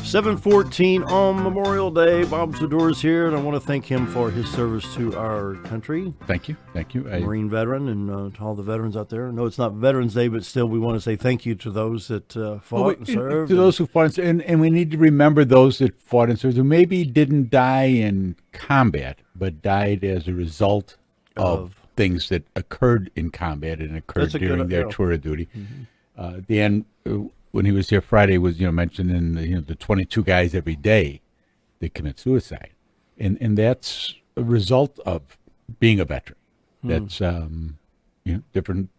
"7:14 on Memorial Day. Bob Zdora's here, and I want to thank him for his service to our country. Thank you. Marine veteran, and to all the veterans out there. No, it's not Veterans Day, but still we want to say thank you to those that fought and served. To those who fought and we need to remember those that fought and served who maybe didn't die in combat, but died as a result of things that occurred in combat and occurred during their tour of duty. Mm-hmm. Dan, when he was here Friday, was mentioning the 22 guys every day that commit suicide, and that's a result of being a veteran. That's different.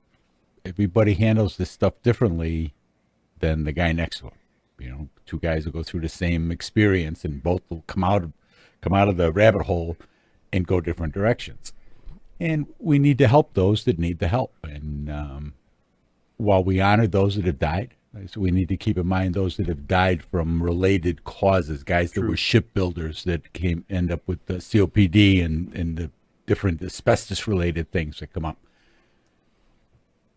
Everybody handles this stuff differently than the guy next to him. Two guys will go through the same experience, and both will come out of the rabbit hole and go different directions. And we need to help those that need the help. And while we honor those that have died, so we need to keep in mind those that have died from related causes, guys that were shipbuilders that end up with the COPD and the different asbestos-related things that come up.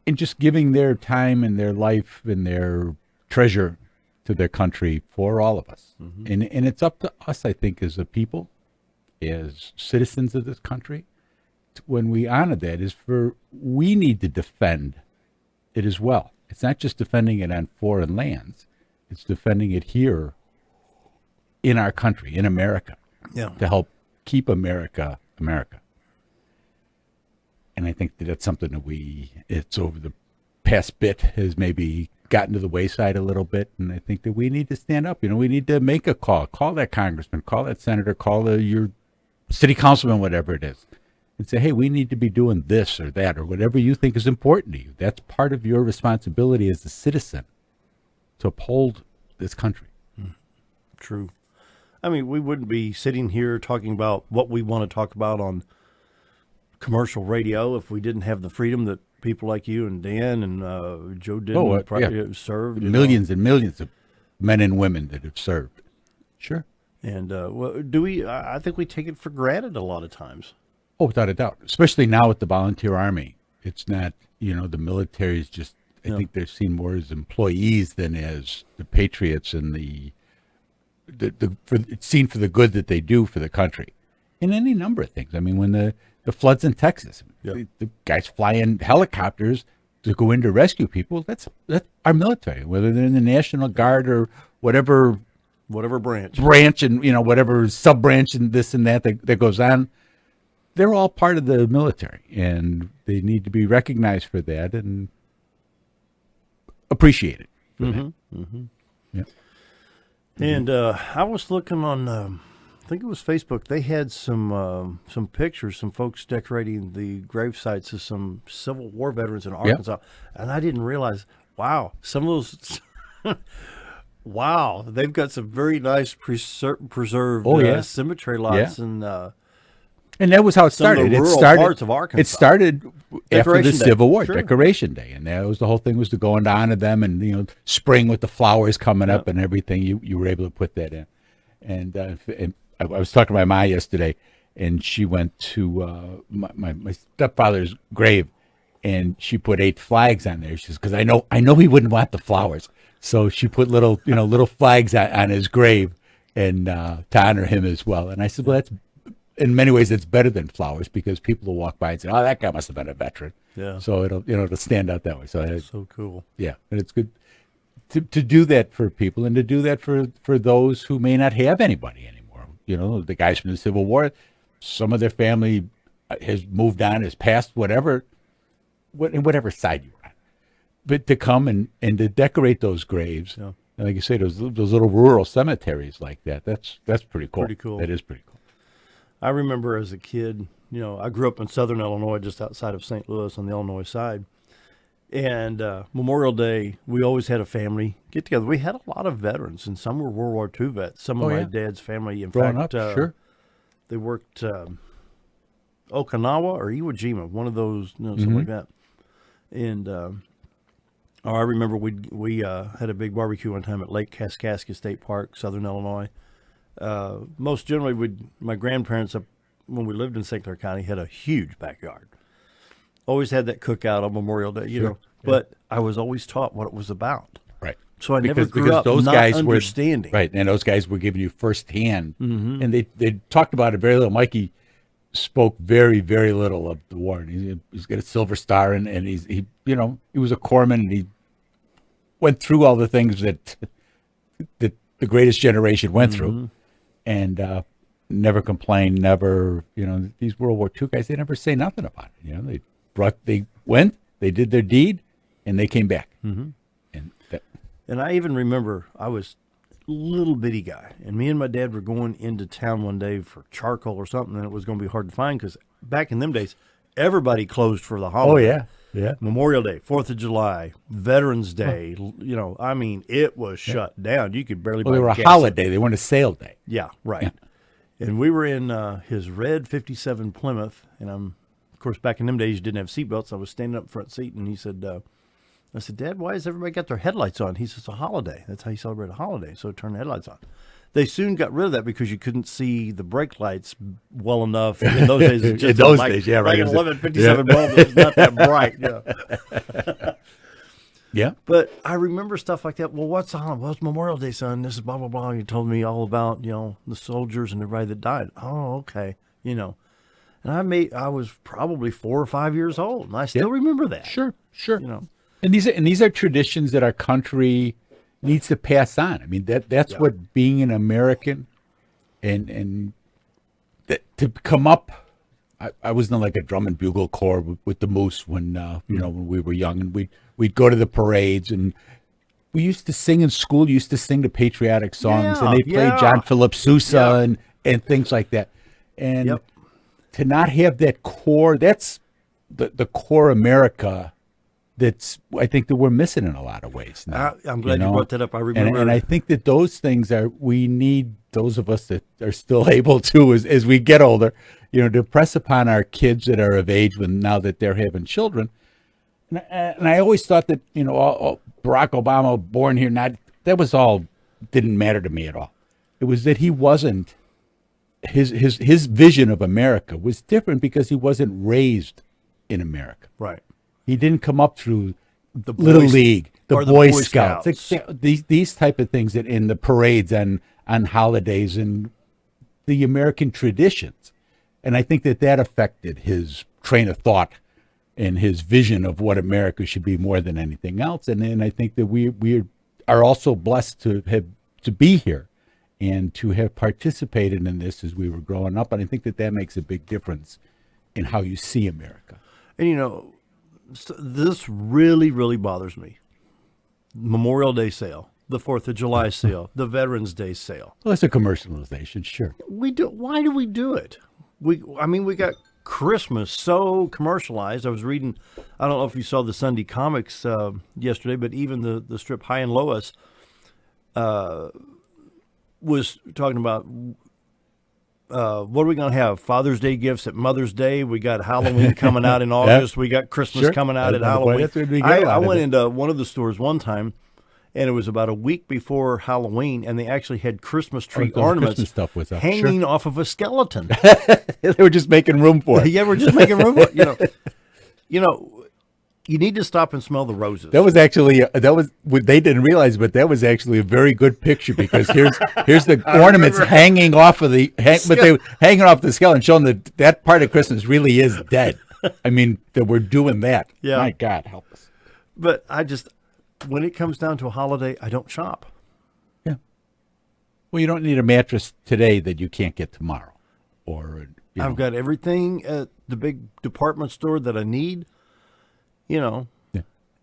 And just giving their time and their life and their treasure to their country for all of us. Mm-hmm. And it's up to us, I think, as a people, as citizens of this country, when we honor that, we need to defend it as well. It's not just defending it on foreign lands. It's defending it here in our country, in America, to help keep America, America. And I think that's something that it's over the past bit has maybe gotten to the wayside a little bit. And I think that we need to stand up. We need to make a call that congressman, call that senator, call your city councilman, whatever it is. And say, hey, we need to be doing this or that or whatever you think is important to you. That's part of your responsibility as a citizen to uphold this country. True. I mean, we wouldn't be sitting here talking about what we want to talk about on commercial radio if we didn't have the freedom that people like you and Dan and Joe did served. Millions and millions of men and women that have served. Sure. And I think we take it for granted a lot of times. Oh, without a doubt, especially now with the volunteer army. It's not, the military is just, I think they're seen more as employees than as the patriots and it's seen for the good that they do for the country in any number of things. I mean, when the floods in Texas, the guys fly in helicopters to go in to rescue people. That's our military, whether they're in the National Guard or whatever branch and, whatever sub-branch and this and that goes on. They're all part of the military, and they need to be recognized for that and appreciated for that. Mm-hmm. Yeah. And I was looking on, I think it was Facebook. They had some pictures, some folks decorating the grave sites of some Civil War veterans in Arkansas, and I didn't realize. Wow, some of those. Wow, they've got some very nice preserved cemetery lots and that was how it started. Parts of Arkansas. It started after the Civil War, sure. Decoration Day, and that was the whole thing was to go on to honor them, and spring with the flowers coming up and everything. You were able to put that in, and I was talking to my ma yesterday, and she went to my stepfather's grave, and she put 8 flags on there. She says, because I know he wouldn't want the flowers, so she put little flags on his grave, and to honor him as well. And I said, well, that's. In many ways, it's better than flowers because people will walk by and say, "Oh, that guy must have been a veteran." Yeah. So it'll stand out that way. So that's so cool. Yeah, and it's good to do that for people and to do that for those who may not have anybody anymore. The guys from the Civil War, some of their family has moved on, has passed, whatever side you're on. But to come and to decorate those graves, and like you say, those little rural cemeteries like that's pretty cool. Pretty cool. That is pretty cool. I remember as a kid, I grew up in southern Illinois, just outside of St. Louis on the Illinois side. And Memorial Day, we always had a family get together. We had a lot of veterans, and some were World War II vets. Some of my dad's family, in Growing fact, up, sure. They worked Okinawa or Iwo Jima, one of those, something like that. And I remember we had a big barbecue one time at Lake Kaskaskia State Park, southern Illinois. Most generally, my grandparents, when we lived in St. Clair County, had a huge backyard. always had that cookout on Memorial Day, you know. But I was always taught what it was about. Right. So I never grew up those not guys understanding. Right, and those guys were giving you firsthand. And they talked about it very little. Mikey spoke very, very little of the war. And he's got a Silver Star, and he was a corpsman, and he went through all the things that the greatest generation went through, and never complained. Never, these World War II guys, they never say nothing about it. They went, they did their deed, and they came back. And I even remember I was a little bitty guy, and me and my dad were going into town one day for charcoal or something, and it was going to be hard to find because back in them days, everybody closed for the holiday. Oh, yeah. Memorial Day, 4th of July, Veterans Day, it was shut down. You could barely buy they were a gas. holiday. They weren't a sale day. Yeah, right. Yeah. And we were in his red 57 Plymouth, and of course, back in them days, you didn't have seatbelts. I was standing up front seat, and he said, I said, Dad, why has everybody got their headlights on? He says, it's a holiday. That's how you celebrate a holiday. So turn the headlights on. They soon got rid of that because you couldn't see the brake lights well enough. In those days, it just days, yeah, right. Like an 1157 bulb, it was not that bright. Yeah. Yeah. But I remember stuff like that. Well, what's on? Well, it's Memorial Day, son. This is blah, blah, blah. You told me all about, the soldiers and everybody that died. Oh, okay. And I was probably 4 or 5 years old, and I still remember that. Sure. And these are traditions that our country needs to pass on. I mean, that's what being an American and that, to come up. I was in like a drum and bugle corps with the Moose when when we were young, and we'd go to the parades, and we used to sing in school. Used to sing the patriotic songs, and they played John Philip Sousa and things like that. And to not have that core, that's the core America. I think that we're missing in a lot of ways now. I'm glad you brought that up. I remember. And I think that those things we need those of us that are still able to, as we get older, to press upon our kids that are of age now that they're having children. And I always thought that, Barack Obama, born here, that was all, didn't matter to me at all. It was that he wasn't, his vision of America was different because he wasn't raised in America. Right. He didn't come up through the Little League, the Boy Scouts. These type of things that in the parades on holidays and the American traditions. And I think that affected his train of thought and his vision of what America should be more than anything else. And I think that we are also blessed to be here and to have participated in this as we were growing up. And I think that makes a big difference in how you see America. And this really, really bothers me. Memorial Day sale, the 4th of July sale, the Veterans Day sale. Well, it's a commercialization, sure. Why do we do it? We got Christmas so commercialized. I was reading, I don't know if you saw the Sunday comics yesterday, but even the strip High and Lois was talking about what are we going to have? Father's Day gifts at Mother's Day. We got Halloween coming out in August. We got Christmas coming out at Halloween. I went into one of the stores one time, and it was about a week before Halloween, and they actually had Christmas tree ornaments Christmas stuff with hanging off of a skeleton. They were just making room for it. Yeah, we're just making room for it. You need to stop and smell the roses. That was actually they didn't realize, but that was actually a very good picture because here's the ornaments hanging off of but they hanging off the skeleton, showing that part of Christmas really is dead. I mean, that we're doing that. Yeah. My God, help us. But when it comes down to a holiday, I don't shop. Yeah. Well, you don't need a mattress today that you can't get tomorrow, I've got everything at the big department store that I need. The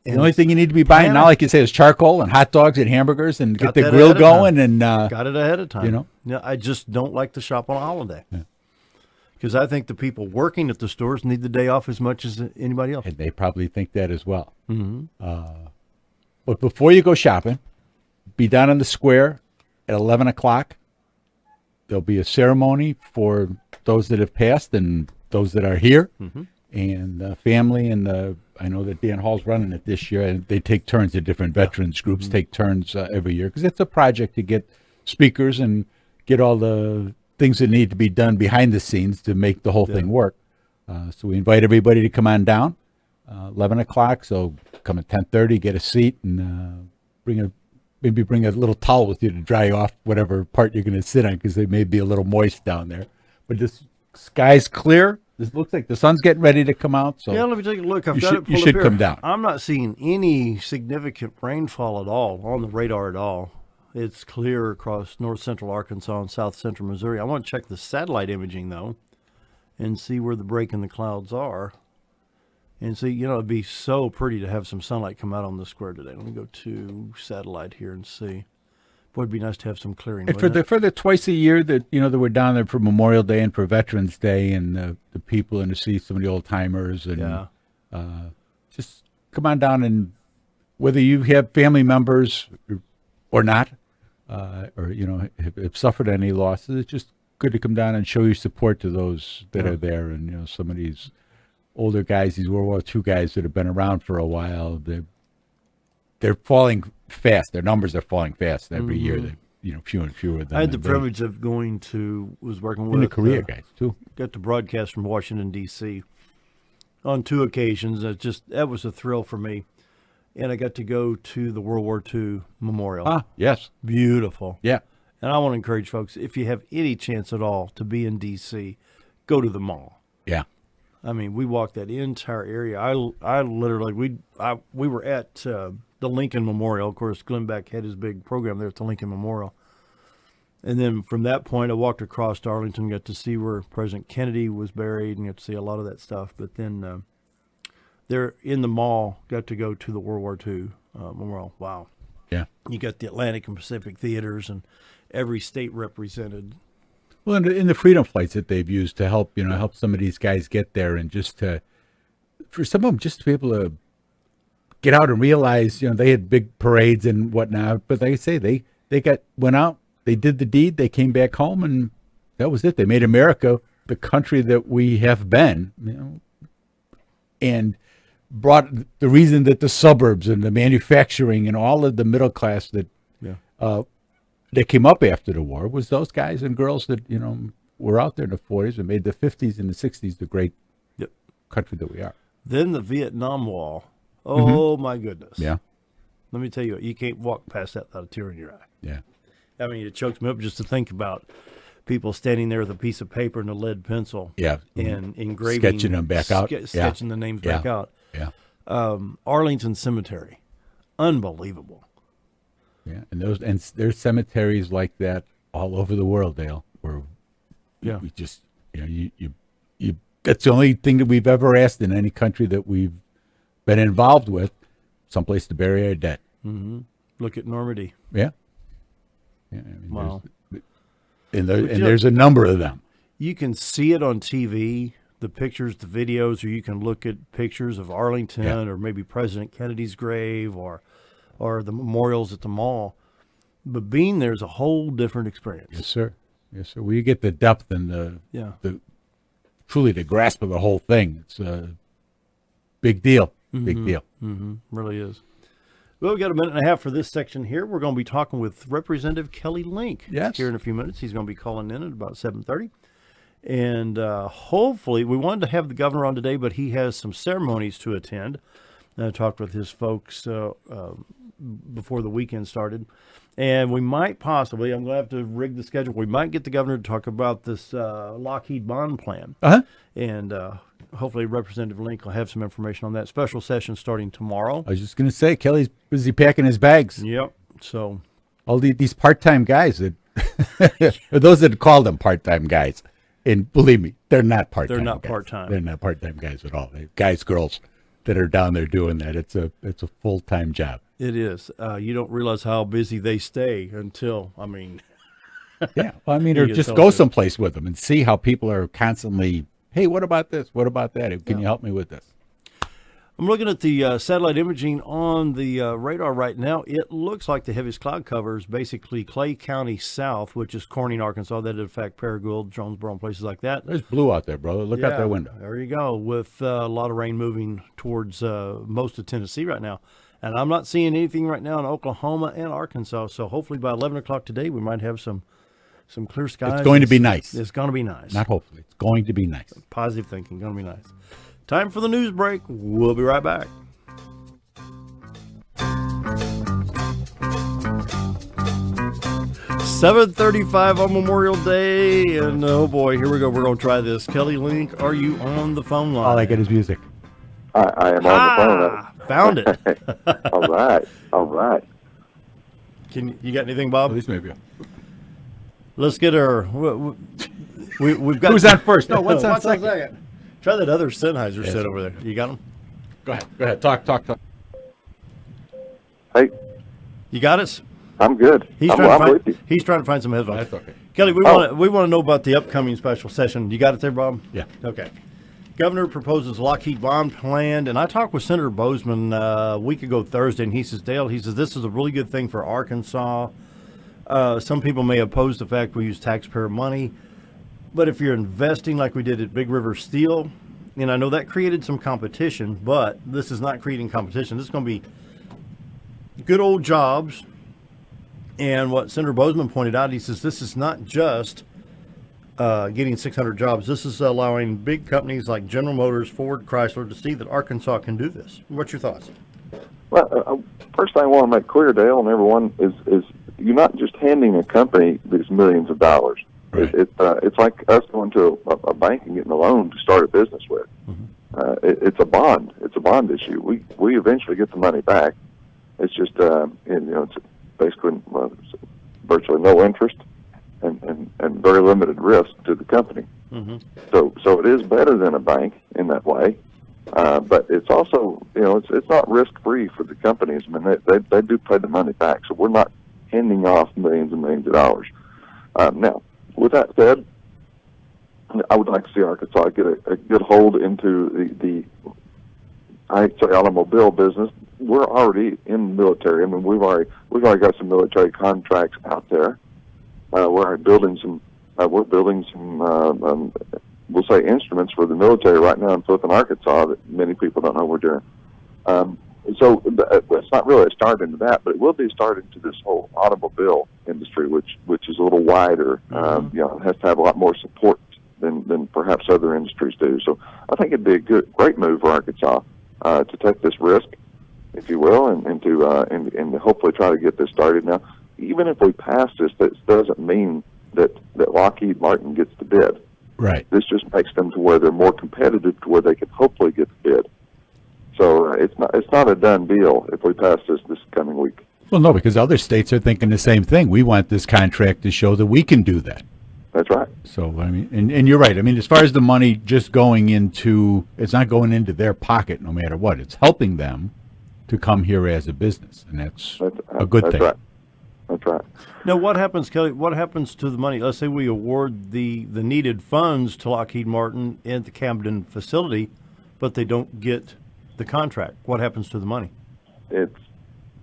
only thing you need to be buying now, like you say, is charcoal and hot dogs and hamburgers and get the grill going. And got it ahead of time. I just don't like to shop on a holiday because I think the people working at the stores need the day off as much as anybody else. And they probably think that as well. Mm-hmm. But before you go shopping, be down in the square at 11 o'clock. There'll be a ceremony for those that have passed and those that are here. Mm-hmm. And the family I know that Dan Hall's running it this year, and they take turns. The different veterans groups take turns every year because it's a project to get speakers and get all the things that need to be done behind the scenes to make the whole thing work. So we invite everybody to come on down. 11 o'clock. So come at 10:30, get a seat, and maybe bring a little towel with you to dry off whatever part you're going to sit on, because they may be a little moist down there. But this sky's clear. This looks like the sun's getting ready to come out. So yeah, let me take a look. I've you got should, it you pulled should up come here. down. I'm not seeing any significant rainfall at all on the radar at all. It's clear across north central Arkansas and south central Missouri. I want to check the satellite imaging, though, and see where the break in the clouds are. And see, it'd be so pretty to have some sunlight come out on the square today. Let me go to satellite here and see. Boy, it'd be nice to have some clearing. And for the twice a year that that we're down there for Memorial Day and for Veterans Day, and the people, and to see some of the old timers, and just come on down, and whether you have family members or not, or have suffered any losses, it's just good to come down and show your support to those that are there, and some of these older guys, these World War II guys that have been around for a while, they're falling fast. Their numbers are falling fast every year. Fewer and fewer of them. I had the privilege of was working with the Korea guys too. Got to broadcast from Washington, D.C. on 2 occasions. That was a thrill for me. And I got to go to the World War II Memorial. Ah, yes. Beautiful. Yeah. And I want to encourage folks, if you have any chance at all to be in D.C., go to the mall. Yeah. I mean, we walked that entire area. I literally, we were at the Lincoln Memorial. Of course, Glenn Beck had his big program there at the Lincoln Memorial. And then from that point, I walked across to Arlington, got to see where President Kennedy was buried, and got to see a lot of that stuff. But then there in the mall, got to go to the World War II Memorial. Wow. Yeah. You got the Atlantic and Pacific theaters and every state represented. Well, in the freedom flights that they've used to help, help some of these guys get there, and for some of them, just to be able to get out and realize, they had big parades and whatnot. But like I say, they went out, they did the deed, they came back home, and that was it. They made America the country that we have been, and brought the reason that the suburbs and the manufacturing and all of the middle class that came up after the war was those guys and girls that were out there in the 40s and made the 50s and the 60s the great country that we are. Then the Vietnam Wall. Oh my goodness. Yeah. Let me tell you, you can't walk past that without a tear in your eye. Yeah. I mean, it chokes me up just to think about people standing there with a piece of paper and a lead pencil. Yeah. And engraving. Sketching them back out. Sketching the names back out. Yeah. Arlington Cemetery. Unbelievable. Yeah. And there's cemeteries like that all over the world, Dale, where we just, you that's the only thing that we've ever asked in any country that we've been involved with, someplace to bury our dead. Mm-hmm. Look at Normandy. Yeah. Yeah. I mean, wow. There's a number of them. You can see it on TV, the pictures, the videos, or you can look at pictures of Arlington or maybe President Kennedy's grave or the memorials at the mall. But being there is a whole different experience. Yes, sir. Yes, sir. Well, you get the depth and the truly the grasp of the whole thing. It's a big deal. Big deal. Mm-hmm. Really is. Well, we've got a minute and a half for this section here. We're going to be talking with Representative Kelley Linck here in a few minutes. He's going to be calling in at about 7:30. And hopefully, we wanted to have the governor on today, but he has some ceremonies to attend. I talked with his folks before the weekend started. And we might possibly, I'm going to have to rig the schedule, we might get the governor to talk about this Lockheed bond plan. And hopefully Representative Linck will have some information on that. Special session starting tomorrow. I was just going to say, Kelly's busy packing his bags. Yep. So all these part-time guys, those that call them part-time guys, and believe me, they're not part-time. They're not guys. part-time. They're not part-time guys at all. Guys, girls that are down there doing that. It's a full-time job. It is. You don't realize how busy they stay until, yeah. Well, or just go someplace with them and see how people are constantly, hey, what about this? What about that? Can you help me with this? I'm looking at the satellite imaging on the radar right now. It looks like the heaviest cloud cover is basically Clay County south, which is Corning, Arkansas. That would affect Paragould, Jonesboro, and places like that. There's blue out there, brother. Look out that window. There you go, with a lot of rain moving towards most of Tennessee right now. And I'm not seeing anything right now in Oklahoma and Arkansas. So hopefully by 11 o'clock today, we might have some clear skies. It's going to be nice. It's going to be nice. Not hopefully. It's going to be nice. Positive thinking. Going to be nice. Time for the news break. We'll be right back. $7:35 on Memorial Day, and oh boy, here we go. We're going to try this. Kelley, Linck, are you on the phone line? All I get is music. I am on the phone. Found it. All right. You got anything, Bob? At least maybe. Let's get our. We've got. Who's on first? No, what's on What's on second? second? Try that other Sennheiser set over there. You got them? Go ahead. Talk. Hey, You got us? I'm good. He's I'm trying with to you. find some headphones. That's okay. Kelley, we want to know about the upcoming special session. You got it there, Bob? Yeah. Okay. Governor proposes Lockheed bond plan, and I talked with Senator Bozeman a week ago Thursday, and he says, Dale, this is a really good thing for Arkansas. Some people may oppose the fact we use taxpayer money, but if you're investing like we did at Big River Steel, and I know that created some competition, but this is not creating competition. This is going to be good old jobs. And what Senator Bozeman pointed out, he says this is not just getting 600 jobs. This is allowing big companies like General Motors, Ford, Chrysler to see that Arkansas can do this. What's your thoughts? Well, first thing I want to make clear, Dale, and everyone, is you're not just handing a company these millions of dollars. Right. It's like us going to a bank and getting a loan to start a business with. Mm-hmm. It's a bond. It's a bond issue. We eventually get the money back. It's just it's basically virtually no interest and very limited risk to the company. Mm-hmm. So it is better than a bank in that way, but it's also it's not risk free for the companies. I mean they do pay the money back, so we're not handing off millions and millions of dollars. Now, with that said, I would like to see Arkansas get a good hold into the automobile business. We're already in the military. I mean, we've already got some military contracts out there. We're building some. We'll say instruments for the military right now in Flippin, Arkansas that many people don't know we're doing. So it's not really a start into that, but it will be a start into this whole automobile industry, which is a little wider. It has to have a lot more support than perhaps other industries do. So I think it'd be a great move for Arkansas to take this risk, if you will, and to hopefully try to get this started. Now, even if we pass this, that doesn't mean that Lockheed Martin gets the bid. Right. This just makes them to where they're more competitive, to where they can hopefully get the bid. So it's not a done deal if we pass this coming week. Well, no, because other states are thinking the same thing. We want this contract to show that we can do that. That's right. So, I mean, and you're right. I mean, as far as the money just going into, it's not going into their pocket no matter what. It's helping them to come here as a business, and that's a good thing. Right. That's right. Now, what happens, Kelley? What happens to the money? Let's say we award the needed funds to Lockheed Martin at the Camden facility, but they don't get the contract. What happens to the money? It's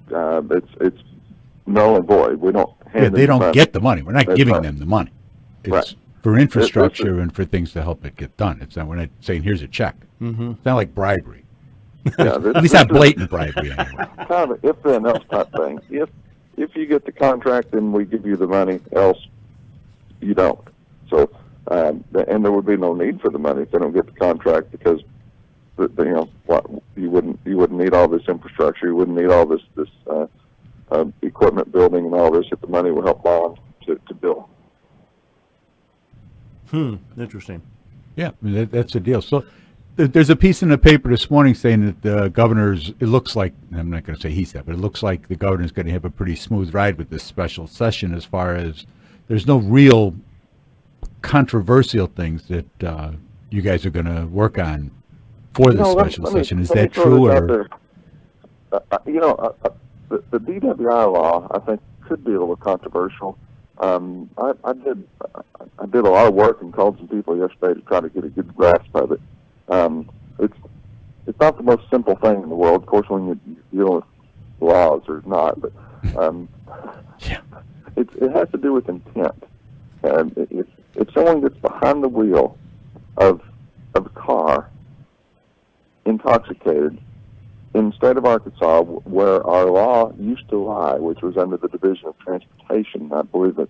null and void. We don't. They don't get the money. We're not giving them the money. It's right. for infrastructure and for things to help it get done. It's not. We're not saying here's a check. Mm-hmm. It's not like bribery. Yeah, at least not blatant bribery anyway. Kind of an if then else type thing. If you get the contract, then we give you the money. Else, you don't. So, and there would be no need for the money if they don't get the contract, because you wouldn't need all this infrastructure. You wouldn't need all this equipment building and all this if the money would help bond to build. Interesting. Yeah, I mean, that's the deal. So there's a piece in the paper this morning saying that the governor's, it looks like, I'm not going to say he said, but it looks like the governor's going to have a pretty smooth ride with this special session, as far as there's no real controversial things that you guys are going to work on for this special session. Is that true? Or the DWI law, I think, could be a little controversial. I did a lot of work and called some people yesterday to try to get a good grasp of it. It's not the most simple thing in the world. Of course, when you're dealing with laws, there's not. But it has to do with intent. If someone gets behind the wheel of a car intoxicated in the state of Arkansas, where our law used to lie, which was under the Division of Transportation, I believe that's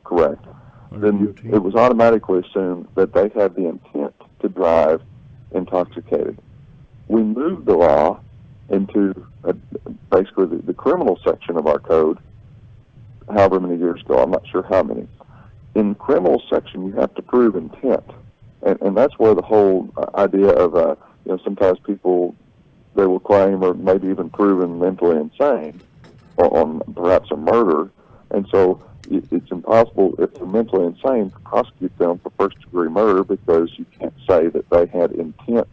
correct, then it was automatically assumed that they had the intent to drive intoxicated. We moved the law into basically the criminal section of our code, however many years ago, I'm not sure how many. In the criminal section, you have to prove intent. And that's where the whole idea of, sometimes people, they will claim or maybe even proven mentally insane on perhaps a murder. And so it's impossible, if they're mentally insane, to prosecute them for first-degree murder because you can't say that they had intent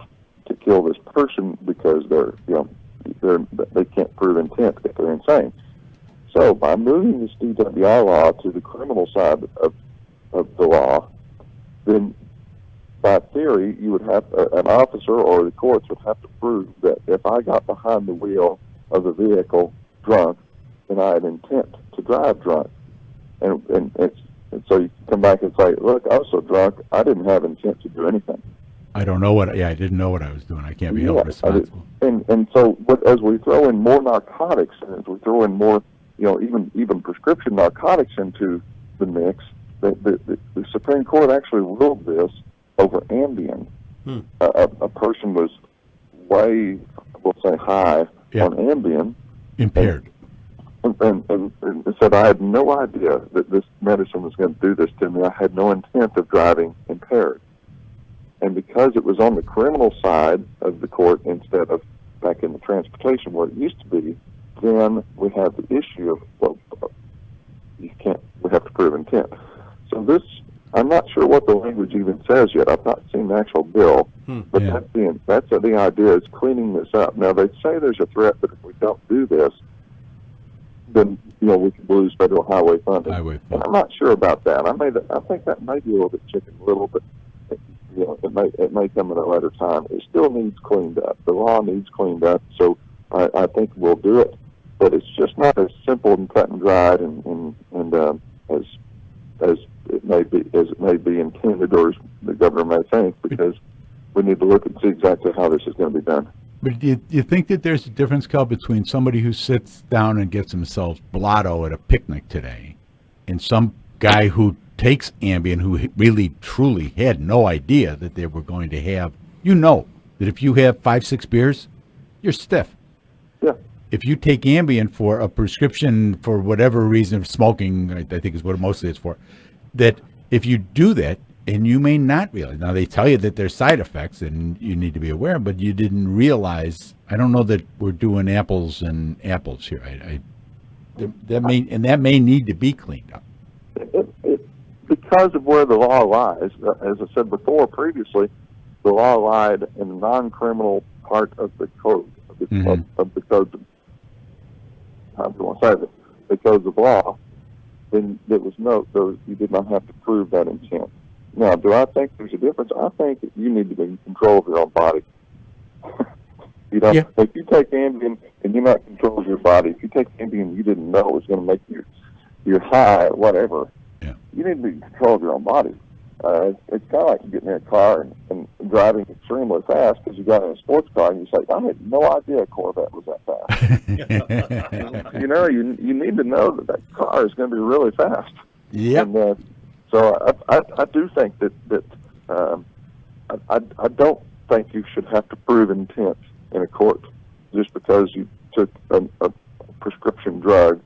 to kill this person because they can't prove intent if they're insane. So by moving this DWI law to the criminal side of the law, then by theory, you would have an officer or the courts would have to prove that if I got behind the wheel of the vehicle drunk, then I had intent to drive drunk. And so you come back and say, look, I was so drunk, I didn't have intent to do anything. I didn't know what I was doing. I can't be held responsible. And so as we throw in more narcotics, and as we throw in more, even prescription narcotics into the mix, the Supreme Court actually ruled this over Ambien. A person was way, we'll say, high on Ambien. Impaired. And said, I had no idea that this medicine was going to do this to me. I had no intent of driving impaired. And because it was on the criminal side of the court instead of back in the transportation where it used to be, then we have the issue of, we have to prove intent. So this, I'm not sure what the language even says yet. I've not seen the actual bill, but that's the idea is cleaning this up. Now, they say there's a threat that if we don't do this, then we could lose federal highway funding. And I'm not sure about that. I think that may be a little bit chicken little, but it may come at a later time. It still needs cleaned up. The law needs cleaned up, so I think we'll do it. But it's just not as simple and cut and dried and as it may be intended, or as the governor may think, because we need to look and see exactly how this is going to be done. But do you think that there's a difference, Cal, between somebody who sits down and gets themselves blotto at a picnic today and some guy who takes Ambien who really, truly had no idea that they were going to have, that if you have 5-6 beers, you're stiff. Yeah. If you take Ambien for a prescription for whatever reason of smoking, I think is what mostly it's for, that if you do that, and you may not realize. Now, they tell you that there's side effects, and you need to be aware, but you didn't realize. I don't know that we're doing apples and apples here. That may need to be cleaned up. Because of where the law lies, as I said previously, the law lied in the non-criminal part of the code, of the code, how do you want to say it, the codes of law, then you did not have to prove that intent. Now, do I think there's a difference? I think that you need to be in control of your own body. If you take Ambien and you're not in control of your body, if you take Ambien and you didn't know it was going to make you high or whatever, you need to be in control of your own body. It's kind of like getting in a car and driving extremely fast because you got in a sports car and you say, I had no idea a Corvette was that fast. You need to know that car is going to be really fast. Yeah. So I do think that I don't think you should have to prove intent in a court just because you took a prescription drug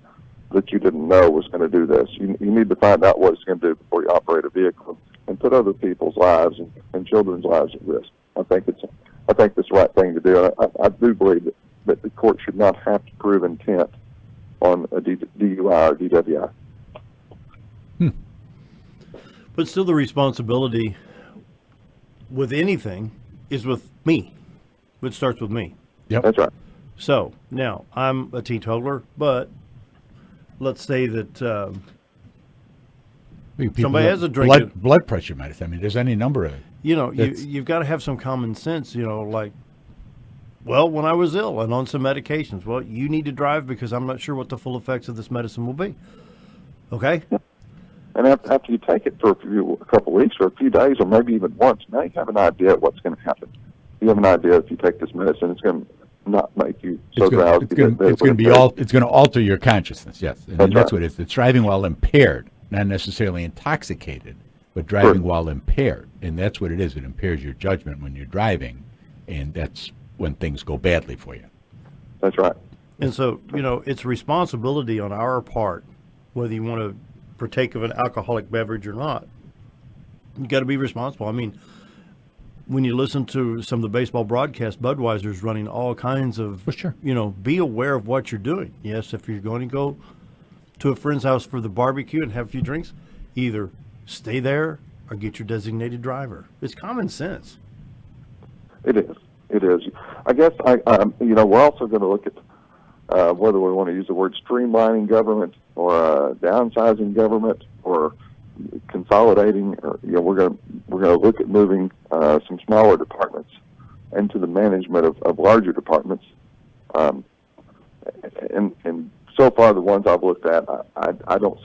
that you didn't know was going to do this. You need to find out what it's going to do before you operate a vehicle and put other people's lives and children's lives at risk. I think it's the right thing to do. I do believe that the court should not have to prove intent on a DUI or DWI. But still, the responsibility with anything is with me. It starts with me. Yep. That's right. So now I'm a teetotaler, but let's say that somebody has a drink. Blood pressure medicine. I mean, there's any number of it. You've got to have some common sense. When I was ill and on some medications, you need to drive because I'm not sure what the full effects of this medicine will be. Okay. Yeah. And after you take it for a couple of weeks or a few days or maybe even once, now you have an idea of what's going to happen. You have an idea if you take this medicine, it's going to not make you so drowsy. It's going to alter your consciousness. Yes, and that's what it is. It's driving while impaired, not necessarily intoxicated, but driving while impaired. And that's what it is. It impairs your judgment when you're driving, and that's when things go badly for you. That's right. And so, it's responsibility on our part, whether you want to partake of an alcoholic beverage or not. You got to be responsible. I mean, when you listen to some of the baseball broadcasts, Budweiser's running all kinds of, For sure. Be aware of what you're doing. Yes, if you're going to go to a friend's house for the barbecue and have a few drinks, either stay there or get your designated driver. It's common sense. It is. It is. I guess we're also going to look at whether we want to use the word streamlining government or downsizing government or consolidating. Or, we're going to look at moving some smaller departments into the management of larger departments. And so far, the ones I've looked at, I don't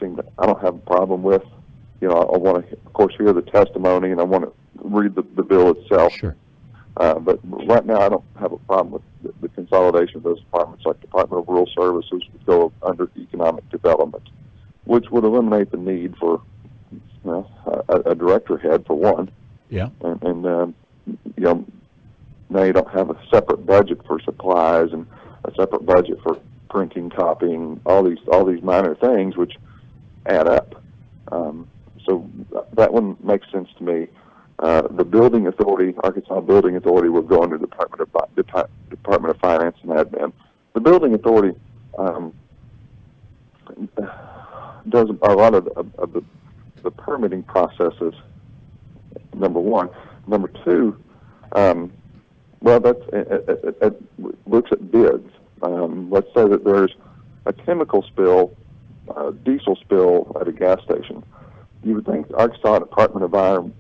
have a problem with. I want to, of course, hear the testimony, and I want to read the bill itself. Sure. But right now, I don't have a problem with the consolidation of those departments, like Department of Rural Services would go under economic development, which would eliminate the need for a director head, for one. Yeah. And now you don't have a separate budget for supplies and a separate budget for printing, copying, all these minor things which add up. So that one makes sense to me. The building authority, Arkansas Building Authority, will go under Department of Finance and Admin. The building authority does a lot of the permitting processes. Number one. Number two, it looks at bids. Let's say that there's a chemical spill, diesel spill at a gas station. You would think the Arkansas Department of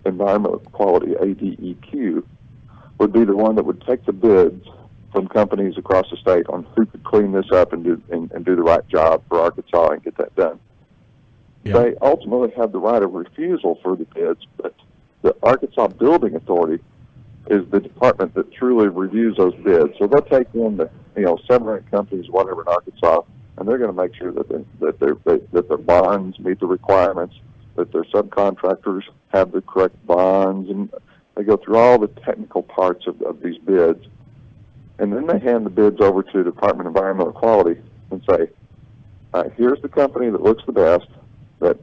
Environmental Quality, ADEQ, would be the one that would take the bids from companies across the state on who could clean this up and do the right job for Arkansas and get that done. Yeah. They ultimately have the right of refusal for the bids, but the Arkansas Building Authority is the department that truly reviews those bids. So they'll take in the 7 or 8 companies, whatever, in Arkansas, and they're going to make sure that their bonds meet the requirements, that their subcontractors have the correct bonds, and they go through all the technical parts of these bids. And then they hand the bids over to the Department of Environmental Quality and say, here's the company that looks the best, that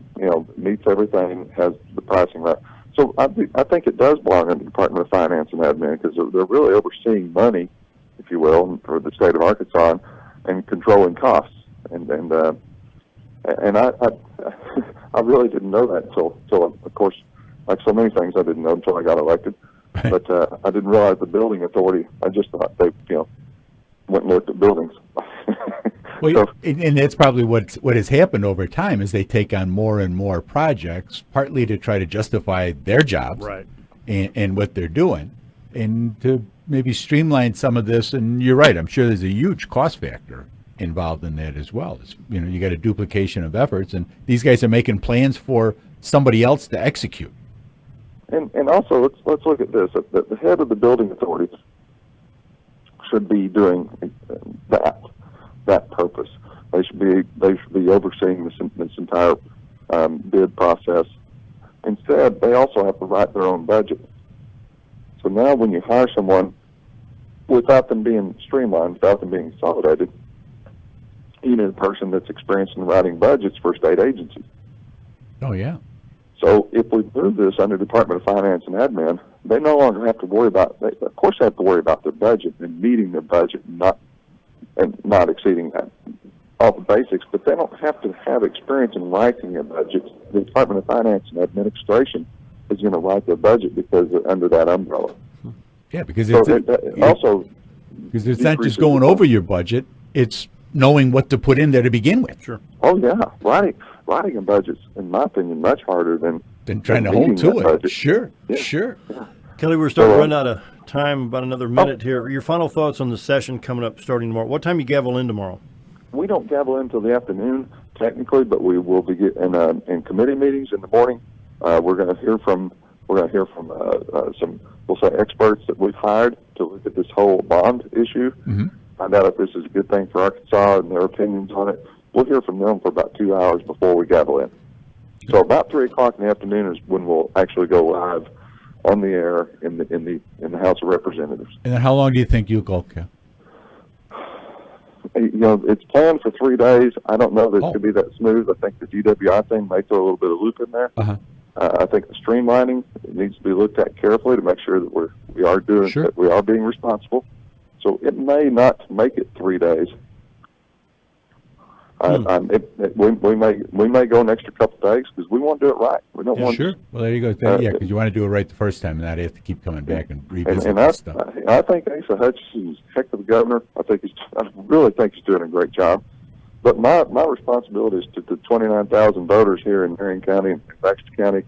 meets everything, has the pricing right. So I think it does belong in the Department of Finance and Admin, because they're really overseeing money, if you will, for the state of Arkansas and controlling costs. And I really didn't know that until, of course, like so many things, I didn't know until I got elected. Right. But I didn't realize the building authority. I just thought they, went and looked at buildings. Well, and that's probably what has happened over time, is they take on more and more projects, partly to try to justify their jobs, right, and what they're doing, and to maybe streamline some of this. And you're right, I'm sure there's a huge cost factor involved in that as well. You got a duplication of efforts, and these guys are making plans for somebody else to execute. And also, let's look at this. The head of the building authority should be doing that purpose. They should be overseeing this entire bid process. Instead, they also have to write their own budget. So now, when you hire someone without them being streamlined, without them being consolidated, you need a person that's experienced in writing budgets for state agencies. Oh yeah. So if we move this under Department of Finance and Admin, they no longer have to worry about. Of course, they have to worry about their budget and meeting their budget and not exceeding that, all the basics. But they don't have to have experience in writing a budget. The Department of Finance and Administration is going to write their budget because they're under that umbrella. Yeah, because because it's not just going over your budget; it's knowing what to put in there to begin with. Sure. Oh yeah, writing a budget's, in my opinion, much harder than trying to hold to it. Budget. Sure, yeah. Sure. Yeah. Kelly, we're starting to run out of time. About another minute here. Your final thoughts on the session coming up starting tomorrow. What time you gavel in tomorrow? We don't gavel in until the afternoon, technically, but we will be in committee meetings in the morning. We're going to hear from some, we'll say, experts that we've hired to look at this whole bond issue. Mm-hmm. Find out if this is a good thing for Arkansas and their opinions on it. We'll hear from them for about 2 hours before we gavel in. So about 3 o'clock in the afternoon is when we'll actually go live on the air in the House of Representatives. And then how long do you think you'll go, Kel? It's planned for 3 days. I don't know that it's Oh. going to be that smooth. I think the DWI thing may throw a little bit of loop in there. Uh-huh. I think the streamlining needs to be looked at carefully to make sure that we are being responsible. So it may not make it 3 days. We may go an extra couple of days because we want to do it right. We don't want. Sure. Well, there you go. Yeah, because you want to do it right the first time, and not have to keep coming back and revisit And this stuff. I think Asa Hutchinson's a heck of a governor. I really think he's doing a great job. But my responsibility is to the 29,000 voters here in Marion County and Baxter County,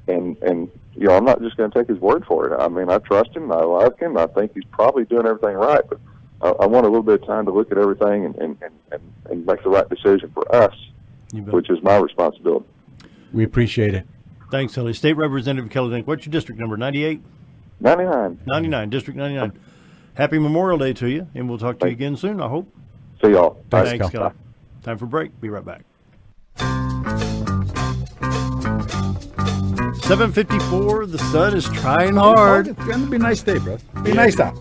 and I'm not just going to take his word for it. I mean, I trust him. I like him. I think he's probably doing everything right. But I want a little bit of time to look at everything and make the right decision for us, which is my responsibility. We appreciate it. Thanks, Kelley. State Representative Kelley Linck. What's your district number? 98? 99. 99, District 99. Happy Memorial Day to you, and we'll talk to you again soon, I hope. See y'all. Thanks, Thanks, Kel. Kelley. Time for a break. Be right back. 7:54. The sun is trying hard. It's going to be a nice day, bro. Be nice out.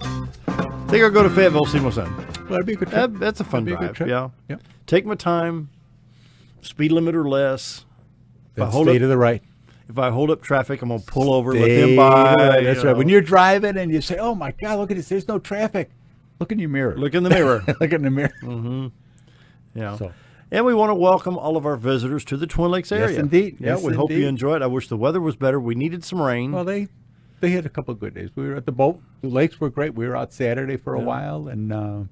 I think I'll go to Fayetteville, see my son. Well, that'd be a good trip. That's a fun That'd be a drive. good trip. Yeah. Yep. Take my time. Speed limit or less. That's stay to the right. If I hold up traffic, I'm gonna pull over, let Stay them by. to the right. That's you right. know. When you're driving and you say, "Oh my God, look at this! There's no traffic." Look in your mirror. Look in the mirror. Look in the mirror. Yeah. So. And we want to welcome all of our visitors to the Twin Lakes area. Yes, indeed. Yeah, Yes, we hope you indeed. enjoy it. I wish the weather was better. We needed some rain. Well, they had a couple of good days. We were at the boat. The lakes were great. We were out Saturday for a while, and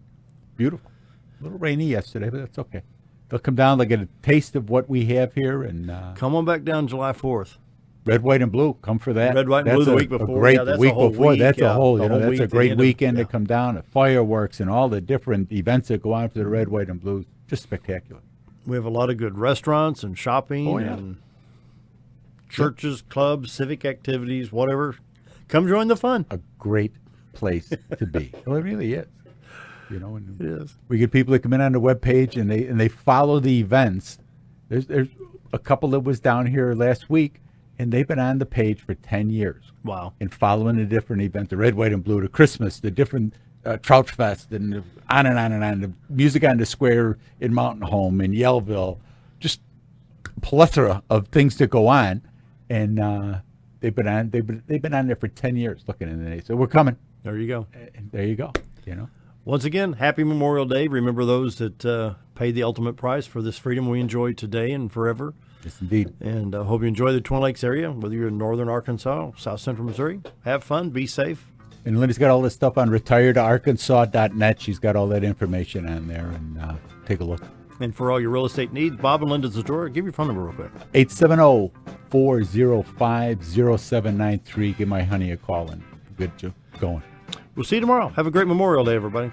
beautiful. A little rainy yesterday, but that's okay. They'll come down. They'll get a taste of what we have here, and Come on back down July 4th. red, white, and blue. Come for that. Red, white, and blue the week before. A great Yeah, that's a week whole before. week, That's yeah. a whole. The You know, whole that's week a at the great end of- weekend yeah. to come down. The fireworks and all the different events that go on for the red, white, and blue. Just spectacular. We have a lot of good restaurants and shopping Oh, yeah. and churches, clubs, civic activities, whatever. Come join the fun. A great place to be. Well, it really is. You know, and It is. we get people that come in on the webpage and they follow the events. There's a couple that was down here last week, and they've been on the page for 10 years Wow. and following the different events, the red, white, and blue, the Christmas, the different Trout Fest, and on and on and on. The music on the square in Mountain Home in Yellville, just a plethora of things that go on, and they've been on there for 10 years looking in the. So we're coming. There you go. And there you go. You know. Once again, happy Memorial Day. Remember those that paid the ultimate price for this freedom we enjoy today and forever. Yes, indeed. And hope you enjoy the Twin Lakes area, whether you're in northern Arkansas, south central Missouri. Have fun. Be safe. And Linda's got all this stuff on retiredarkansas.net. She's got all that information on there, and take a look. And for all your real estate needs, Bob and Linda Zdora, give your phone number real quick. 870-405-0793. Give my honey a call and get you going. We'll see you tomorrow. Have a great Memorial Day, everybody.